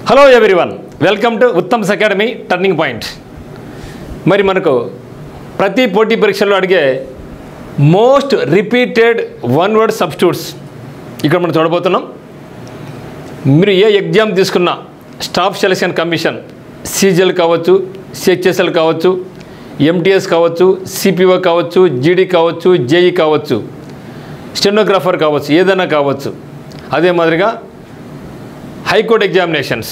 Hello everyone, welcome to Uttam's academy turning point. మరి మనకు ప్రతి పోటీ పరీక్షల్లో అడిగే most repeated one word substitutes ఇక్కడ మనం చూడబోతున్నాం. మీరు ఏ ఎగ్జామ్ తీసుకున్నా స్టాఫ్ సెలక్షన్ కమిషన్, సీజీఎల్ కావచ్చు, సిహెచ్ఎస్ఎల్ కావచ్చు, ఎంటీఎస్ కావచ్చు, సిపిఓ కావచ్చు, జీడీ కావచ్చు, జేఈ కావచ్చు, స్టెనోగ్రాఫర్ కావచ్చు, ఏదైనా కావచ్చు. అదే మాదిరిగా high court examinations,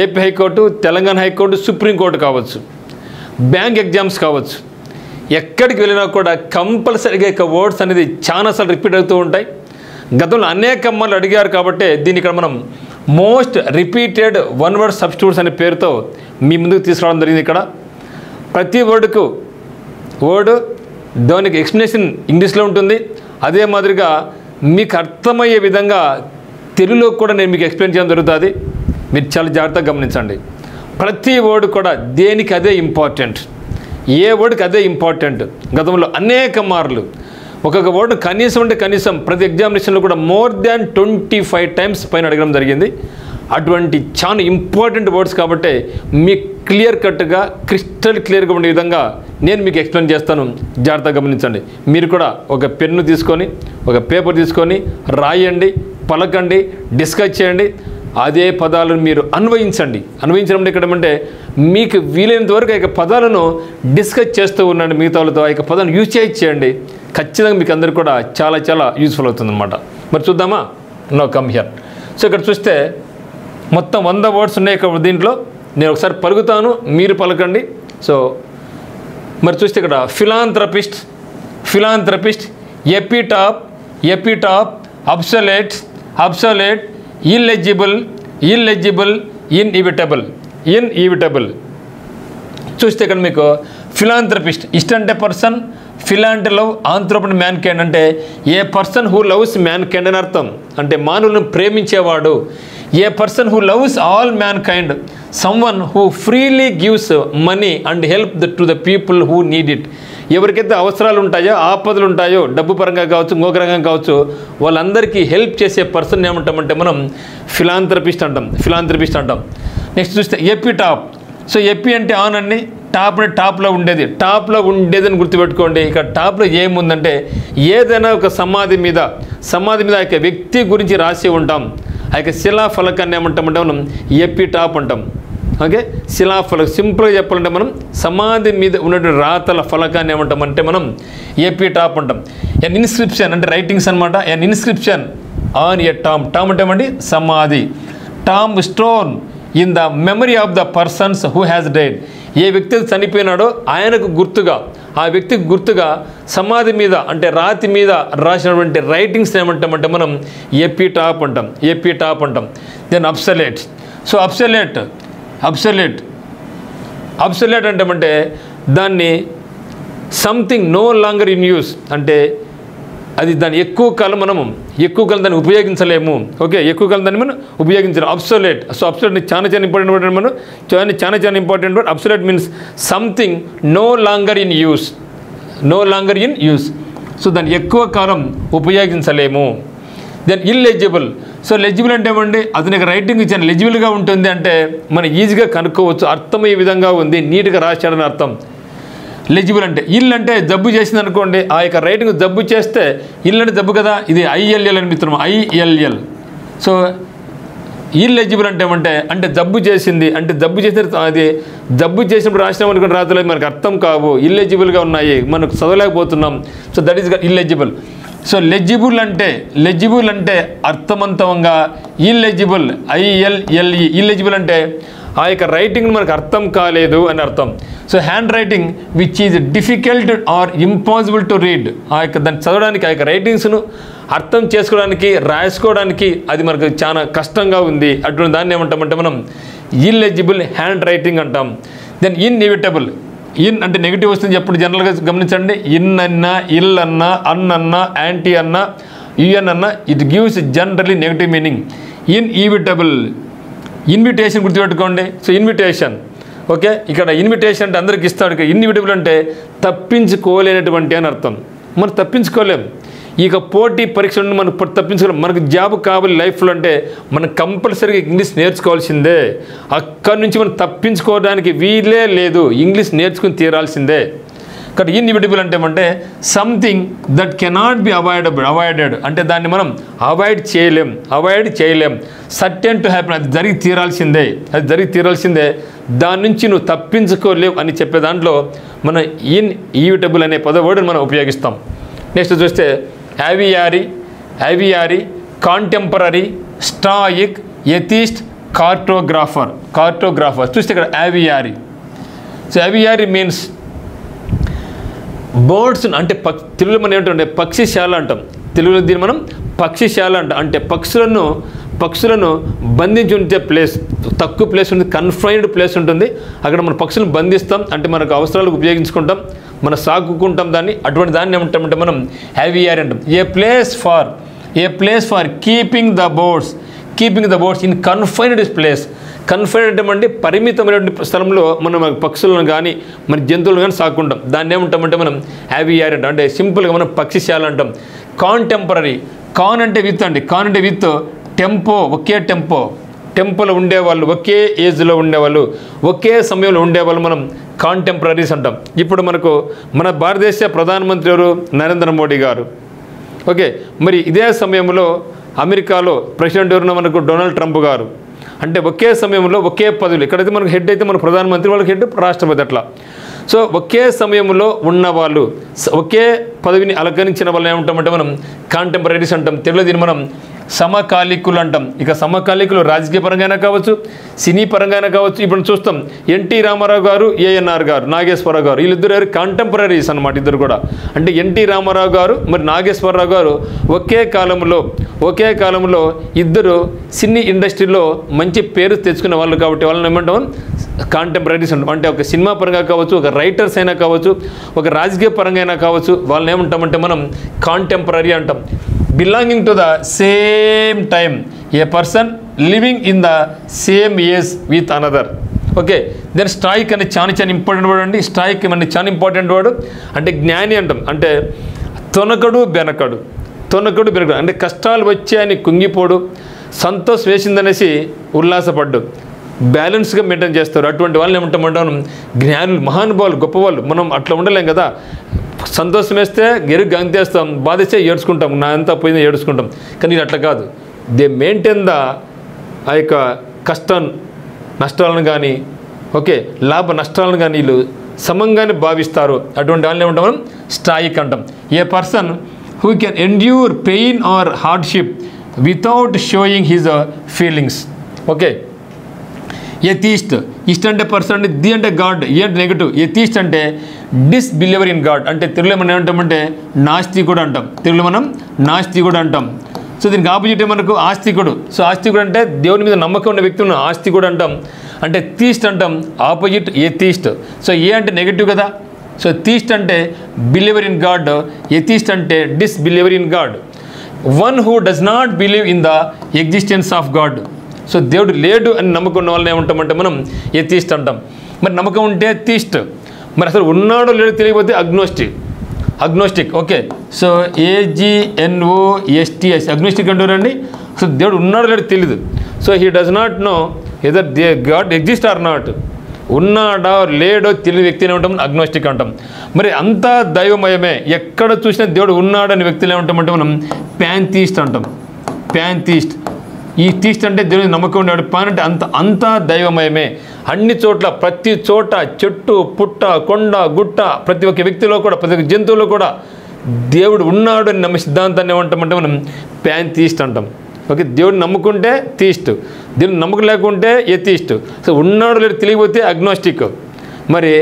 AP high court, Telangana high court, supreme court కావచ్చు, బ్యాంక్ ఎగ్జామ్స్ కావచ్చు, ఎక్కడికి వెళ్ళినా కూడా కంపల్సరీగా ఇక వర్డ్స్ అనేది చాలాసార్లు రిపీట్ అవుతూ ఉంటాయి. గతంలో అనేక అమ్మలు అడిగారు కాబట్టి దీన్ని ఇక్కడ మనం most repeated one word substitutes అనే పేరుతో మీ ముందుకు తీసుకురావడం జరిగింది. ఇక్కడ ప్రతి వర్డ్కు వర్డ్ దానికి ఎక్స్ప్లెనేషన్ ఇంగ్లీష్లో ఉంటుంది. అదే మాదిరిగా మీకు అర్థమయ్యే విధంగా తెలుగులో కూడా నేను మీకు ఎక్స్ప్లెయిన్ చేయడం జరుగుతుంది. మీరు చాలా జాగ్రత్తగా గమనించండి. ప్రతి వర్డ్ కూడా దేనికి అదే ఇంపార్టెంట్, ఏ వర్డ్కి అదే ఇంపార్టెంట్. గతంలో అనేక మార్లు ఒక్కొక్క వర్డ్ కనీసం అంటే కనీసం ప్రతి ఎగ్జామినేషన్లో కూడా మోర్ దాన్ 25 టైమ్స్ పైన అడగడం జరిగింది. అటువంటి చాలా ఇంపార్టెంట్ వర్డ్స్ కాబట్టి మీకు క్లియర్ కట్గా క్రిస్టల్ క్లియర్గా ఉండే విధంగా నేను మీకు ఎక్స్ప్లెయిన్ చేస్తాను. జాగ్రత్తగా గమనించండి. మీరు కూడా ఒక పెన్ను తీసుకొని ఒక పేపర్ తీసుకొని రాయండి, పలకండి, డిస్కస్ చేయండి. అదే పదాలను మీరు అన్వయించండి. అన్వయించడం ఇక్కడ ఏమంటే మీకు వీలైనంత వరకు ఆ పదాలను డిస్కస్ చేస్తూ ఉండండి. మిగతా వాళ్ళతో ఆ పదాలను యూజ్ చేయండి. ఖచ్చితంగా మీకు అందరికీ కూడా చాలా చాలా యూస్ఫుల్ అవుతుందన్నమాట. మరి చూద్దామా? No come here. సో ఇక్కడ చూస్తే మొత్తం 100 వర్డ్స్ ఉన్నాయి ఇక్కడ. దీంట్లో నేను ఒకసారి పలుకుతాను, మీరు పలకండి. సో మరి చూస్తే ఇక్కడ ఫిలాంథ్రపిస్ట్, ఎపిటాప్, అబ్సొలేట్, ఇల్లెజిబుల్, ఇన్ఇవిటబుల్. చూస్తే ఇక్కడ మీకు ఫిలాంథ్రపిస్ట్, ఇష్ట అంటే పర్సన్, ఫిలా అంటే లవ్, ఆంథ్రోప్ అంటే మ్యాన్ కైండ్ అంటే a person who loves mankind అని అర్థం. అంటే మానవులను ప్రేమించేవాడు. A person who loves all mankind, someone who freely gives money and help to the people who need it. ఎవరికైతే అవసరాలు ఉంటాయో, ఆపదలు ఉంటాయో, డబ్బు పరంగా కావచ్చు, ఇంకొక రంగా కావచ్చు, వాళ్ళందరికీ హెల్ప్ చేసే పర్సన్ ఏమంటామంటే మనం ఫిలాంథ్రపిస్ట్ అంటాం. నెక్స్ట్ చూస్తే ఎపిటాప్. సో ఎపి అంటే ఆన్ అండి, టాప్ అంటే టాప్లో ఉండేదని గుర్తుపెట్టుకోండి. ఇక టాప్లో ఏముందంటే ఏదైనా ఒక సమాధి మీద ఆ యొక్క వ్యక్తి గురించి రాసి ఉంటాం. ఆ యొక్క శిలాఫలకాన్ని ఏమంటామంటే మనం ఎపిటాప్ అంటాం. ఓకే, శిలాఫలకం సింపుల్గా చెప్పాలంటే మనం సమాధి మీద ఉన్నటువంటి రాతల ఫలకాన్ని ఏమంటామంటే మనం ఎపిటాప్ అంటాం. ఎన్ ఇన్స్క్రిప్షన్ అంటే రైటింగ్స్ అనమాట. An inscription on a tomb అంటే ఏమండి సమాధి. Tomb stone in the memory of the persons who has died. ఏ వ్యక్తి చనిపోయినాడో ఆయనకు గుర్తుగా, ఆ వ్యక్తికి గుర్తుగా సమాధి మీద అంటే రాతి మీద రాసినటువంటి రైటింగ్స్ ఏమంటామంటే మనం ఎపిటాప్ అంటాం. దెన్ అబ్సొలేట్. సో అబ్సొలేట్ అంటే దాన్ని something no longer in use అంటే అది దాన్ని ఎక్కువ కాలం దాన్ని ఉపయోగించలేము. ఓకే, ఎక్కువ కాలం దాన్ని మనం ఉపయోగించలేము. అబ్సొలేట్. సో అబ్సొలేట్ చాలా ఇంపార్టెంట్ వర్డ్. మనం చాలా important word. Obsolete means something no longer in use. So దాన్ని ఎక్కువ కాలం ఉపయోగించలేము. దెన్ ఇల్లెజిబుల్. సో లెజిబుల్ అంటే ఏమండి, అతనికి రైటింగ్ ఇచ్చాను లెజిబుల్గా ఉంటుంది అంటే మనం ఈజీగా కనుక్కోవచ్చు, అర్థమయ్యే విధంగా ఉంది, నీట్గా రాశాడని అర్థం. లెజిబుల్ అంటే ఇల్లు అంటే జబ్బు చేసింది అనుకోండి, ఆ యొక్క రైటింగ్ జబ్బు చేస్తే ఇల్లు అంటే జబ్బు కదా, ఇది ILL అని మిత్రం, ILL. సో ఇల్లెజిబుల్ అంటే ఏమంటే అంటే జబ్బు చేసింది అంటే జబ్బు చేసినప్పుడు రాసినాం అనుకుని రాతలు మనకు అర్థం కావు, ఇల్లెజిబుల్గా ఉన్నాయి, మనకు చదవలేకపోతున్నాం. So that is illegible. So legible అంటే అర్థవంతంగా, ఇల్లెజిబుల్ ILLE. ఇల్లెజిబుల్ అంటే ఆ యొక్క రైటింగ్ మనకు అర్థం కాలేదు అని అర్థం. So hand writing which is difficult or impossible to read. ఆ యొక్క దాన్ని చదవడానికి, ఆ యొక్క రైటింగ్స్ను అర్థం చేసుకోవడానికి, రాసుకోవడానికి అది మనకు చాలా కష్టంగా ఉంది. అటువంటి దాన్ని ఏమంటామంటే మనం ఇల్లెజిబుల్ హ్యాండ్ రైటింగ్ అంటాం. దెన్ ఇన్ఇవిటబుల్. ఇన్ అంటే నెగిటివ్ వస్తుంది ఎప్పుడు జనరల్గా గమనించండి. ఇన్ అన్నా, ఇల్ అన్నా, అన్ అన్నా, యాంటీ అన్నా, యుఎన్ అన్నా, it gives generally negative meaning. Inevitable. Invitation గుర్తుపెట్టుకోండి. So invitation. ఓకే, ఇక్కడ ఇన్విటేషన్ అంటే అందరికి ఇస్తాడు. ఇక్కడ ఇన్విటబుల్ అంటే తప్పించుకోలేనటువంటి అని అర్థం. మనం తప్పించుకోలేం. ఇక పోటీ పరీక్ష నుండి మనం తప్పించుకోవాలి. మనకు జాబ్ కావాలి లైఫ్లో అంటే మనం కంపల్సరీగా ఇంగ్లీష్ నేర్చుకోవాల్సిందే. అక్కడి నుంచి మనం తప్పించుకోవడానికి వీలే లేదు. ఇంగ్లీష్ నేర్చుకుని తీరాల్సిందే. కాబట్టి ఇన్ఎవిటబుల్ అంటే ఏమంటే something that cannot be avoided అంటే దాన్ని మనం అవాయిడ్ చేయలేం. సర్టెన్ టు హ్యాపెన్, అది జరిగి తీరాల్సిందే. దాని నుంచి నువ్వు తప్పించుకోలేవు అని చెప్పే దాంట్లో మనం ఇన్ఎవిటబుల్ అనే వర్డ్ని మనం ఉపయోగిస్తాం. నెక్స్ట్ చూస్తే యావియారీ, కాంటెంపరీ, స్టాయిక్, ఎథిస్ట్, కార్టోగ్రాఫర్. చూస్తే ఇక్కడ యావియారీ. సో యావియారీ మీన్స్ బర్డ్స్ అంటే తెలుగులో మనం ఏమిటంటే పక్షిశాల అంటాం. తెలుగులో దీన్ని మనం పక్షిశాల అంటాం. అంటే పక్షులను బంధించి ఉంటే ప్లేస్, తక్కువ ప్లేస్ ఉంటుంది, కన్ఫైన్డ్ ప్లేస్ ఉంటుంది. అక్కడ మన పక్షులను బంధిస్తాం, అంటే మనకు అవసరాలకు ఉపయోగించుకుంటాం, మనం సాకుకుంటాం దాన్ని. అటువంటి దాన్ని ఏమంటామంటే మనం యావియారీ అంటాం. A place for keeping the birds in confined place. Confined అంటే పరిమితమైనటువంటి స్థలంలో మనం పక్షులను కానీ మన జంతువులను కానీ సాకుంటాం. దాన్ని ఏమంటామంటే మనం యావియారీ అంటాం. అంటే సింపుల్గా మనం పక్షిశాల అంటాం. కాంటెంపరీ, కాన్ అంటే విత్ ఒకే టెంపోలో ఉండేవాళ్ళు, ఒకే ఏజ్లో ఉండేవాళ్ళు, ఒకే సమయంలో ఉండేవాళ్ళు మనం కాంటెంపరీస్ అంటాం. ఇప్పుడు మనకు మన భారతదేశ ప్రధానమంత్రి ఎవరు? నరేంద్ర మోడీ గారు. ఓకే, మరి ఇదే సమయంలో అమెరికాలో ప్రెసిడెంట్ ఎవరున్నా మనకు డొనాల్డ్ ట్రంప్ గారు. అంటే ఒకే సమయంలో ఒకే పదవులు. ఎక్కడైతే మనకు హెడ్ అయితే మన ప్రధానమంత్రి, వాళ్ళకి హెడ్ రాష్ట్రపతి. అట్లా సో ఒకే సమయంలో ఉన్నవాళ్ళు, ఒకే పదవిని అలంకరించిన వాళ్ళు ఏమంటామంటే మనం కాంటెంపరీస్ అంటాం. తెలుగులో దీన్ని మనం సమకాలీకులు అంటాం. ఇక సమకాలీకులు రాజకీయ పరంగా కావచ్చు, సినీ పరంగా కావచ్చు. ఇప్పుడు చూస్తాం ఎన్టీ రామారావు గారు, ఏఎన్ఆర్ గారు, నాగేశ్వరరావు గారు, వీళ్ళిద్దరు కాంటెంపరీస్ అన్నమాట. ఇద్దరు కూడా అంటే ఎన్టీ రామారావు గారు మరి నాగేశ్వరరావు గారు ఒకే కాలంలో ఇద్దరు సినీ ఇండస్ట్రీలో మంచి పేరు తెచ్చుకునే వాళ్ళు. కాబట్టి వాళ్ళని ఏమంటాం కాంటెంపరీస్ అంటాం. అంటే ఒక సినిమా పరంగా కావచ్చు, ఒక రైటర్స్ అయినా కావచ్చు, ఒక రాజకీయ పరంగా అయినా కావచ్చు, వాళ్ళని ఏమంటామంటే మనం కాంటెంపరీ అంటాం. Belonging to the same time, a person living in the same age with another. Okay, then stoic అనేది చాలా ఇంపార్టెంట్ వర్డ్ అండి. స్టాయిక్ అనేది చాలా ఇంపార్టెంట్ వర్డ్. అంటే జ్ఞాని అంటాం. అంటే తొనకడు బెనకడు అంటే కష్టాలు వచ్చాయని కుంగిపోడు, సంతోషం వేసిందనేసి ఉల్లాసపడ్డు, బ్యాలెన్స్గా మెయింటైన్ చేస్తారు. అటువంటి వాళ్ళని ఏమంటామంటాం జ్ఞానులు, మహానుభావులు, గొప్పవాళ్ళు. మనం అట్లా ఉండలేం కదా. సంతోషం వేస్తే గంతేస్తాం, బాధిస్తే ఏడ్చుకుంటాం, నా అంతా పోయింది ఏడ్చుకుంటాం. కానీ ఇది అట్లా కాదు. దే మెయింటైన్ ఆ యొక్క నష్టాలను కానీ లాభ నష్టాలను కానీ వీళ్ళు సమంగానే భావిస్తారు. అటువంటి వాళ్ళని ఏమంటాం మనం స్టాయిక్ అంటాం. A person who can endure pain or hardship without showing his feelings. Okay, atheist అంటే పర్సన్ అంటే ది అంటే గాడ్, ఏ అంటే నెగటివ్. ఎథీస్ట్ అంటే డిస్బిలీవర్ ఇన్ గాడ్. అంటే తెలుగులో మనం ఏమంటామంటే నాస్తికుడు అంటాం. సో దీనికి ఆపోజిట్ మనకు ఆస్తికుడు. సో ఆస్తికుడు అంటే దేవుని మీద నమ్మకం ఉన్న వ్యక్తులను ఆస్తికుడు అంటాం. అంటే థీస్ట్ అంటాం, ఆపోజిట్ ఎథీస్ట్. సో ఏ అంటే నెగటివ్ కదా. సో థీస్ట్ అంటే బిలీవర్ ఇన్ గాడ్, ఎథీస్ట్ అంటే disbeliever in God. One who does not believe in the existence of God. So దేవుడు లేడు అని నమ్మకం ఉన్న వాళ్ళని ఏమంటామంటే మనం ఎథీస్ట్ అంటాం. మరి నమ్మకం ఉంటే థీస్ట్, మరి అసలు ఉన్నాడో లేడో తెలియకపోతే agnostic. Okay, so AGNOSTS agnostic అంటారండి. సో దేవుడు ఉన్నాడో లేడో తెలియదు. So he does not know either God exist or not. ఉన్నాడో లేడో తెలియని వ్యక్తిని ఏమంటాం అగ్నోస్టిక్ అంటాం. మరి అంతా దైవమయమే, ఎక్కడ చూసినా దేవుడు ఉన్నాడని వ్యక్తులు ఏమంటామంటే మనం ప్యాంథీస్ట్ అంటాం. ఈ థీస్ట్ అంటే దేవుని నమ్మకం ఉండేవాడు. పాన్ అంటే అంతా దైవమయమే. అన్ని చోట్ల, ప్రతి చోట, చెట్టు పుట్ట కొండ గుట్ట, ప్రతి ఒక్క వ్యక్తిలో కూడా, ప్రతి ఒక్క జంతువులో కూడా దేవుడు ఉన్నాడు అని నమ్మే సిద్ధాంతాన్ని ఏమంటామంటే మనం ప్యాంథీస్ట్ అంటాం. ఓకే, దేవుడిని నమ్ముకుంటే థీస్ట్, దేవుని నమ్మకం లేకుంటే ఎథీస్ట్. సో ఉన్నాడు లేదు తెలియకపోతే అగ్నోస్టిక్, మరి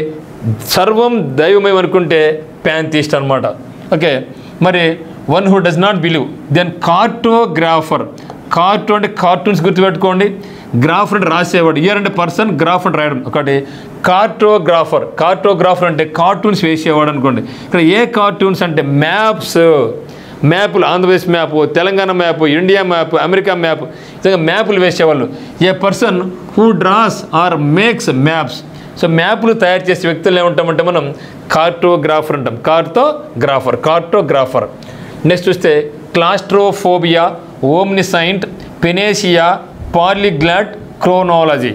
సర్వం దైవమయం అనుకుంటే ప్యాంథీస్ట్ అనమాట. ఓకే, మరి one who does not believe. Then cartographer. Carto అంటే కార్టూన్స్ గుర్తుపెట్టుకోండి, గ్రాఫర్ అంటే రాసేవాడు, ఇయర్ అంటే పర్సన్, గ్రాఫ్ అంటే రాయడం. ఒకటి కార్టోగ్రాఫర్ అంటే కార్టూన్స్ వేసేవాడు అనుకోండి. ఇక్కడ ఏ కార్టూన్స్ అంటే మ్యాపులు, Andhra Pradesh map, Telangana map, India map, America map, ఇలాగా మ్యాపులు వేసేవాళ్ళు. A person who draws or makes maps. So మ్యాప్లు తయారు చేసే వ్యక్తులు ఏమంటామంటే మనం కార్టోగ్రాఫర్ అంటాం. కార్టోగ్రాఫర్. నెక్స్ట్ చూస్తే claustrophobia, omniscient, panacea, polyglot, chronology.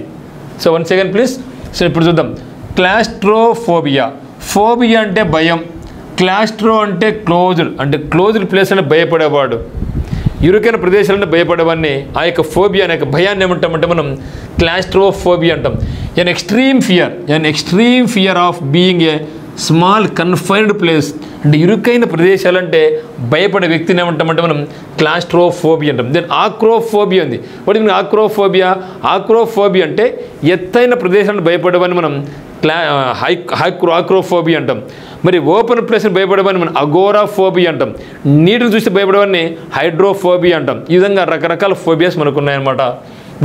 So one second please. So ఇప్పుడు చూద్దాం. క్లాస్ట్రోఫోబియా, ఫోబియా అంటే భయం, క్లాస్ట్రో అంటే క్లోజ్డ్ ప్లేస్ అంటే భయపడేవాడు, ఇరుకైన ప్రదేశాలంటే భయపడేవాడిని ఆ యొక్క ఫోబియా అనే భయాన్ని ఏమంటామంటే మనం క్లాస్ట్రోఫోబియా అంటాం. An extreme fear of being a small confined place, అంటే ఇరుకైన ప్రదేశాలంటే భయపడే వ్యక్తిని ఏమంటామంటే మనం క్లాస్ట్రోఫోబియా అంటాం. దెన్ ఆక్రోఫోబియా ఉంది. వాటి ఆక్రోఫోబియా అంటే ఎత్తైన ప్రదేశాలను భయపడేవాడిని మనం ఆక్రోఫోబియా అంటాం. మరి ఓపెన్ ప్లేస్ని భయపడేవాడిని మనం అగోరాఫోబియా అంటాం. నీటిని చూసి భయపడేవాడిని హైడ్రోఫోబియా అంటాం. ఈ విధంగా రకరకాల ఫోబియాస్ మనకు ఉన్నాయన్నమాట.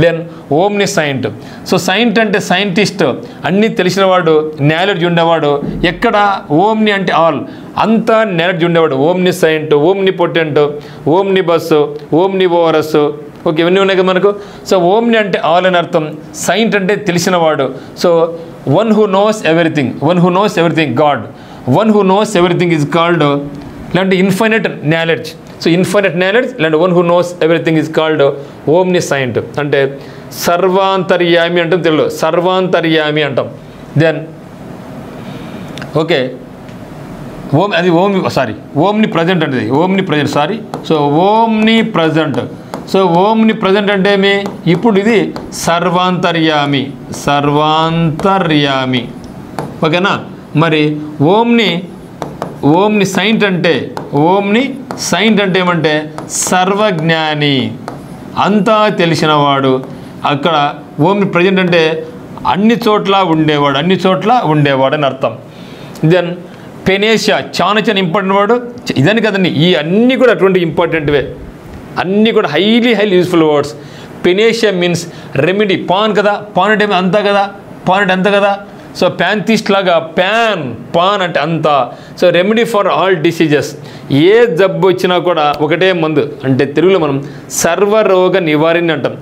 దెన్ ఓమ్నిసైంట్. సో సైంట్ అంటే సైంటిస్ట్, అన్నీ తెలిసినవాడు, నాలెడ్జ్ ఉండేవాడు. ఎక్కడ ఓమ్ని అంటే ఆల్, అంతా నాలెడ్జ్ ఉండేవాడు. ఓమ్నిసైంట్, ఓమ్నిపోటెంట్, ఓమ్నిబస్, ఓమ్నివోరస్. ఓకే, ఇవన్నీ ఉన్నాయి కదా మనకు. సో ఓమ్ని అంటే ఆల్ అని అర్థం, సైంట్ అంటే తెలిసినవాడు. So one who knows everything God. One who knows everything is called ఇలాంటి infinite knowledge. So infinite knowledge ఇలాంటి one who knows everything is called omniscient, అంటే సర్వాంతర్యామి అంటాం తెలుగులో, సర్వాంతర్యామి అంటాం. దెన్ ఓకే, ఓమ్ని ప్రజెంట్ అంటే omnipresent. So omnipresent అంటే ఏమి, ఇప్పుడు ఇది సర్వాంతర్యామి. ఓకేనా. మరి ఓమ్ని సైంట్ అంటే ఏమంటే సర్వజ్ఞాని, అంతా తెలిసినవాడు. అక్కడ ఓమ్ని ప్రజెంట్ అంటే అన్ని చోట్ల ఉండేవాడు అని అర్థం. దెన్ పెనేషియా చాలా ఇంపార్టెంట్ వాడు. ఇదని కదండి, ఈ అన్నీ కూడా అటువంటి ఇంపార్టెంట్వే, అన్నీ కూడా highly useful words. Panacea means remedy. Pan అంటే అంత కదా. సో ప్యాంథిస్ట్ లాగా పాన్ అంటే అంతా. So remedy for all diseases, ఏ జబ్బు వచ్చినా కూడా ఒకటే మందు, అంటే తెలుగులో మనం సర్వరోగ నివారణ అంటాం.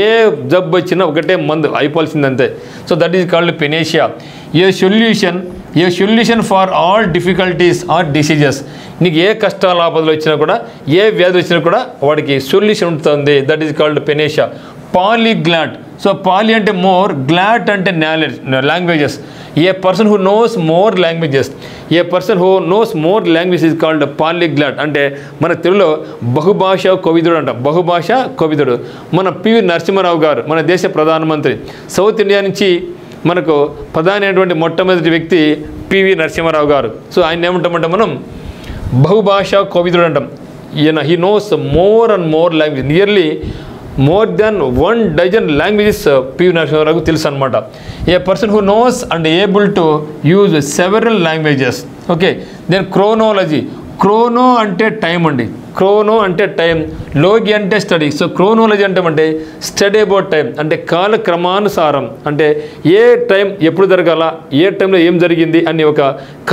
ఏ జబ్బు వచ్చినా ఒకటే మందు అయిపోవాల్సిందంతే. So that is called panacea. A solution for all difficulties or diseases. నీకు ఏ కష్టాలు ఆపదలు వచ్చినా కూడా, ఏ వ్యాధి వచ్చినా కూడా వాడికి సొల్యూషన్ ఉంటుంది. That is called panacea. Polyglot. So పాలి అంటే మోర్, గ్లాట్ అంటే languages. A person who nose more languages is called polyglot. అంటే మన తెలుగులో బహుభాషా కోవిదుడు అంటాం. మన పివి నరసింహారావు గారు, మన దేశ ప్రధానమంత్రి, సౌత్ ఇండియా నుంచి మనకు ప్రధాని అయినటువంటి మొట్టమొదటి వ్యక్తి పివి నరసింహారావు గారు. సో ఆయన ఏమంటామంటే మనం బహుభాషా కోవిదుడు అంటాం. ఈయన he knows more and more language, nearly more then 1 dozen languages PV నరసింహారావుకు తెలుసు అనమాట. A person who knows and able to use several languages. Okay. Then chronology. Chrono అంటే టైం అండి, లోగి అంటే స్టడీ. సో క్రోనాలజీ అంటే study about time, అంటే కాలక్రమానుసారం, అంటే ఏ టైం ఎప్పుడు జరగాల, ఏ టైంలో ఏం జరిగింది అని ఒక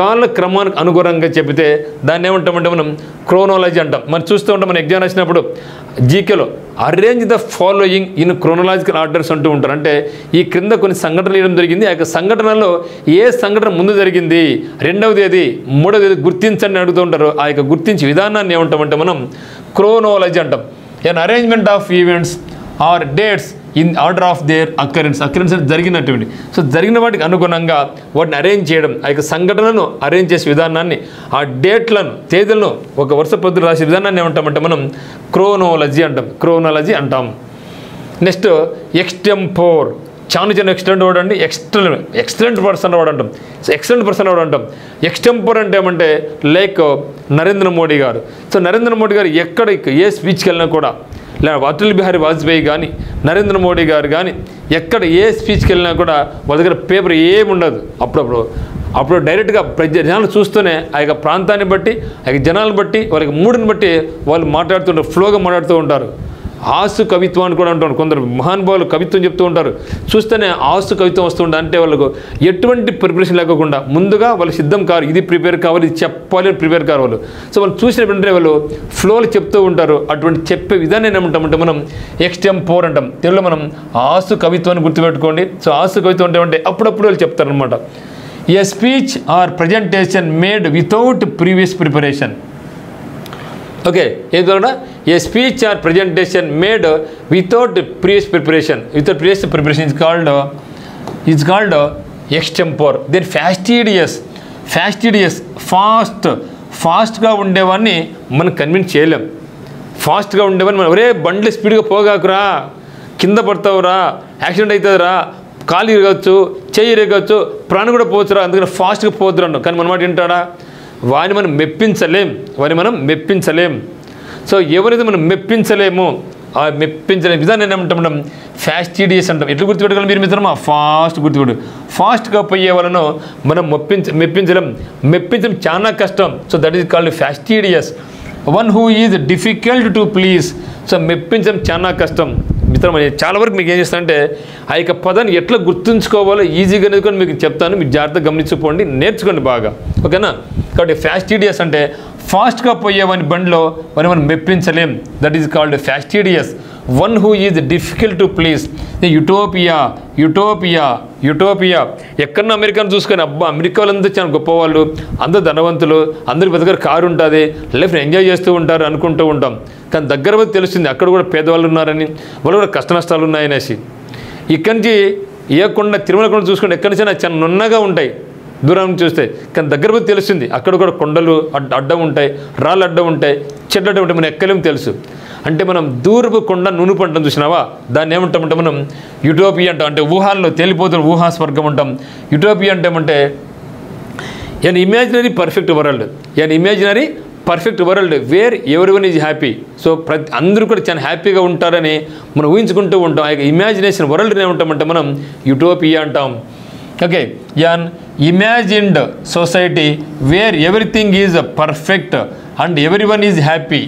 కాలక్రమానికి అనుగుణంగా చెబితే దాన్ని ఏమంటామంటే మనం క్రోనాలజీ అంటాం. మనం చూస్తూ ఉంటాం, మన ఎగ్జామ్ రాసినప్పుడు జీకేలో arrange the following in chronological orders అంటూ ఉంటారు. అంటే ఈ క్రింద కొన్ని సంఘటనలు ఇవ్వడం జరిగింది, ఆ యొక్క సంఘటనలో ఏ సంఘటన ముందు జరిగింది, రెండవది ఏది, మూడవది ఏది గుర్తించండి అడుగుతూ ఉంటారు. ఆ యొక్క గుర్తించే విధానాన్ని ఏమంటామంటే మనం క్రోనాలజీ అంటాం. An arrangement of events or dates in order of their occurrence అంటే జరిగినటువంటి. సో జరిగిన వాటికి అనుగుణంగా వాటిని అరేంజ్ చేయడం, ఆ యొక్క సంఘటనలను అరేంజ్ చేసే విధానాన్ని, ఆ డేట్లను, తేదీలను ఒక వరుస పద్ధతులు రాసే విధానాన్ని ఏమంటామంటే మనం క్రోనాలజీ అంటాం. Next extempore. చాలా ఎక్సలెంట్ వర్డ్ అండి, ఎక్సలెంట్ పర్సన్ వర్డ్ అంటాం. సో ఎక్సలెంట్ పర్సన్ వర్డ్ అంటాం. ఎక్స్టెంపోర్ అంటే ఏమంటే లైక్ నరేంద్ర మోడీ గారు. సో నరేంద్ర మోడీ గారు ఎక్కడికి ఏ స్పీచ్కి వెళ్ళినా కూడా, లేదా అటల్ బిహారీ వాజ్పేయి కానీ, నరేంద్ర మోడీ గారు కానీ, ఎక్కడ ఏ స్పీచ్కి వెళ్ళినా కూడా వాళ్ళ దగ్గర పేపర్ ఏమి ఉండదు. అప్పుడు డైరెక్ట్గా జనాలు చూస్తూనే ఆ యొక్క ప్రాంతాన్ని బట్టి, ఆ యొక్క జనాలను బట్టి, వాళ్ళకి మూడుని బట్టి వాళ్ళు మాట్లాడుతుంటారు, ఫ్లోగా మాట్లాడుతూ ఉంటారు. ఆసు కవిత్వం అని కూడా అంటారు. కొందరు మహానుభావులు కవిత్వం చెప్తూ ఉంటారు, చూస్తేనే ఆసు కవిత్వం వస్తుంటుంది. అంటే వాళ్ళకు ఎటువంటి ప్రిపరేషన్ లేకుండా ముందుగా వాళ్ళు సిద్ధం కారు, ఇది ప్రిపేర్ కావాలి, ఇది చెప్పాలి అని ప్రిపేర్ కారు వాళ్ళు. సో వాళ్ళు చూసినప్పుడు వాళ్ళు ఫ్లోలు చెప్తూ ఉంటారు. అటువంటి చెప్పే విధానం ఏమంటామంటే మనం ఎక్స్టెంపోర్ అంటాం. తెలుగులో మనం ఆసు కవిత్వాన్ని గుర్తుపెట్టుకోండి. సో ఆసు కవిత్వం అంటే అప్పుడప్పుడు వాళ్ళు చెప్తారనమాట. A speech or presentation made without previous preparation. Okay, ఏదో a speech or presentation made without previous preparation is called extempore. Then fastidious ఫాస్ట్గా ఉండేవాడిని మనం కన్విన్స్ చేయలేం. ఫాస్ట్గా ఉండేవాడిని మనం ఒరే బండ్లు స్పీడ్గా పోగాకురా, కింద పడతావురా, యాక్సిడెంట్ అవుతుందిరా, కాలు ఇరగచ్చు, చెయ్యి ఇరగచ్చు, ప్రాణం కూడా పోవచ్చురా, అందుకని ఫాస్ట్గా పోతురా అన్నాం. కానీ మన మాట వింటాడా? వాడిని మనం మెప్పించలేం. సో ఎవరైతే మనం మెప్పించలేమో ఆ మెప్పించలేము విధానం ఏమంటాం మనం ఫ్యాస్టిడియస్ అంటాం. ఎట్లా గుర్తుపెట్టగలం మీరు మిత్రమా? ఫాస్ట్ గుర్తుపెట్టు. ఫాస్ట్గా పోయే వాళ్ళను మనం మెప్పించడం చాలా కష్టం. So that is called fastidious. One who is difficult to please. So మెప్పించడం చాలా కష్టం మిత్రమా. చాలా వరకు మీకు ఏం చేస్తానంటే ఆ యొక్క పదాన్ని ఎట్లా గుర్తుంచుకోవాలో ఈజీగా అనేది కూడా మీకు చెప్తాను. మీరు జాగ్రత్తగా గమనించుకోండి, నేర్చుకోండి బాగా, ఓకేనా? కాబట్టి ఫ్యాస్టిడియస్ అంటే ఫాస్ట్గా పోయేవాని బండిలో మనం మెప్పించలేం. That is called fastidious. One who is difficult to please. Utopia ఎక్కడన్నా అమెరికాను చూసుకొని అబ్బా అమెరికా వాళ్ళంతా చాలా గొప్పవాళ్ళు, అందరూ ధనవంతులు, అందరికి దగ్గర కారు ఉంటుంది, లైఫ్ని ఎంజాయ్ చేస్తూ ఉంటారు అనుకుంటూ ఉంటాం. కానీ దగ్గర పోతే తెలుస్తుంది అక్కడ కూడా పేదవాళ్ళు ఉన్నారని, వాళ్ళు కూడా కష్ట నష్టాలు ఉన్నాయనేసి. ఇక్కడి నుంచి ఏ కొండ తిరుమల కొండ చూసుకుంటే ఎక్కడి నుంచి చాలా నున్నగా ఉంటాయి దూరం నుంచి చూస్తే, కానీ దగ్గర పోతే తెలుస్తుంది అక్కడ కూడా కొండలు అడ్డం ఉంటాయి, రాళ్ళు అడ్డం ఉంటాయి, చెట్లు అడ్డం ఉంటాయి, మనం ఎక్కలేము తెలుసు. అంటే మనం దూరపు కొండ నూనె పంటను చూసినావా, దాన్ని ఏమంటామంటే మనం యూటోపియా అంటాం. అంటే ఊహాల్లో తేలిపోతున్న ఊహా స్వర్గం అంటాం. యూటోపియా అంటే ఏమంటే an imaginary perfect world where everyone is happy. So అందరూ కూడా చాలా హ్యాపీగా ఉంటారని మనం ఊహించుకుంటూ ఉంటాం. ఆ ఇమాజినేషన్ వరల్డ్ని ఏమంటామంటే మనం యూటోపియా అంటాం. Okay, an imagined society where everything is perfect and everyone is happy.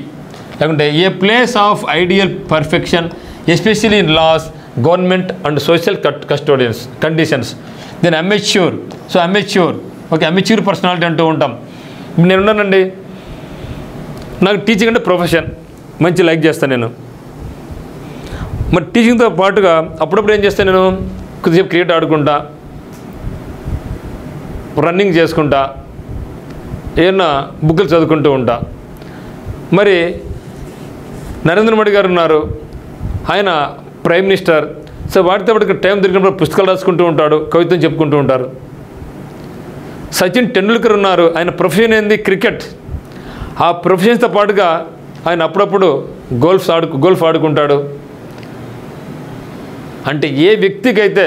లేకుంటే a place of ideal perfection especially in laws, government and social conditions. Then amateur. So amateur personality అంటూ ఉంటాం. నేనున్నానండి, నాకు teaching అంటే profession, మంచి like చేస్తాను నేను. మరి టీచింగ్తో పాటుగా అప్పుడప్పుడు ఏం చేస్తాను నేను, కొద్దిసేపు క్రికెట్ ఆడుకుంటా, రన్నింగ్ చేసుకుంటా, ఏమన్నా బుక్కులు చదువుకుంటూ ఉంటా. మరి నరేంద్ర మోడీ గారు ఉన్నారు, ఆయన ప్రైమ్ మినిస్టర్. సో వాటితో పాటు టైం దొరికినప్పుడు పుస్తకాలు రాసుకుంటూ ఉంటాడు, కవిత్వం చెప్పుకుంటూ ఉంటారు. సచిన్ టెండూల్కర్ ఉన్నారు, ఆయన ప్రొఫెషన్ ఏంది క్రికెట్. ఆ ప్రొఫెషన్స్తో పాటుగా ఆయన అప్పుడప్పుడు గోల్ఫ్ ఆడుకుంటాడు. అంటే ఏ వ్యక్తికైతే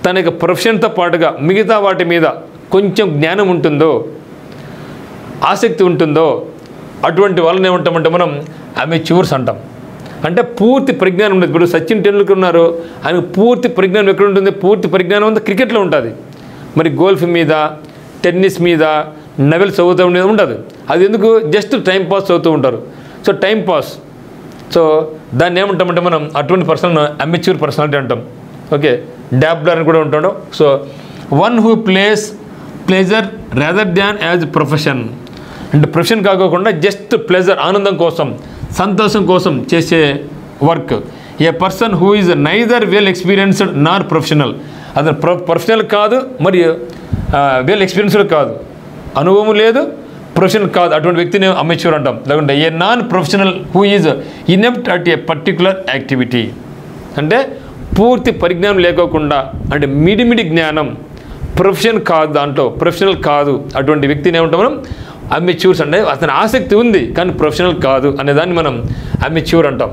తన యొక్క ప్రొఫెషన్తో పాటుగా మిగతా వాటి మీద కొంచెం జ్ఞానం ఉంటుందో, ఆసక్తి ఉంటుందో, అటువంటి వాళ్ళని ఏమంటామంటే మనం అమెచ్యూర్స్ అంటాం. అంటే పూర్తి పరిజ్ఞానం ఉండదు. ఇప్పుడు సచిన్ టెండూల్కర్ ఉన్నారు, ఆయనకు పూర్తి పరిజ్ఞానం ఎక్కడ ఉంటుంది? పూర్తి పరిజ్ఞానం అంతా క్రికెట్లో ఉంటుంది. మరి గోల్ఫ్ మీద, టెన్నిస్ మీద, నవెల్స్ చదువుతూ ఉండదు. అది ఎందుకు? జస్ట్ టైం పాస్ చదువుతూ ఉంటారు. So time pass. సో దాన్ని ఏమంటామంటే మనం అటువంటి పర్సన్ అమెచ్యూర్ పర్సనాలిటీ అంటాం. ఓకే, డాబ్లర్ అని కూడా ఉంటాడు. So one who pleasure rather than as profession. అంటే ప్రొఫెషన్ కాకోకుండా జస్ట్ ప్లెజర్, ఆనందం కోసం, సంతోషం కోసం చేసే work. A person who is neither well experienced Nar professional. అతను ప్రొఫెషనల్ కాదు, మరియు వెల్ ఎక్స్పీరియన్స్డ్ కాదు, అనుభవం లేదు, ప్రొఫెషనల్ కాదు, అటువంటి వ్యక్తిని అమెచ్యూర్ అంటాం. లేకుంటే a non professional who is inept at a particular activity. అంటే పూర్తి పరిజ్ఞానం లేకోకుండా, అంటే మిడిమిడి జ్ఞానం, ప్రొఫెషన్ కాదు, దాంట్లో ప్రొఫెషనల్ కాదు, అటువంటి వ్యక్తిని ఏమంటాం మనం అమెచ్యూర్స్. అంటే అతని ఆసక్తి ఉంది కానీ ప్రొఫెషనల్ కాదు అనేదాన్ని మనం అమెచ్యూర్ అంటాం.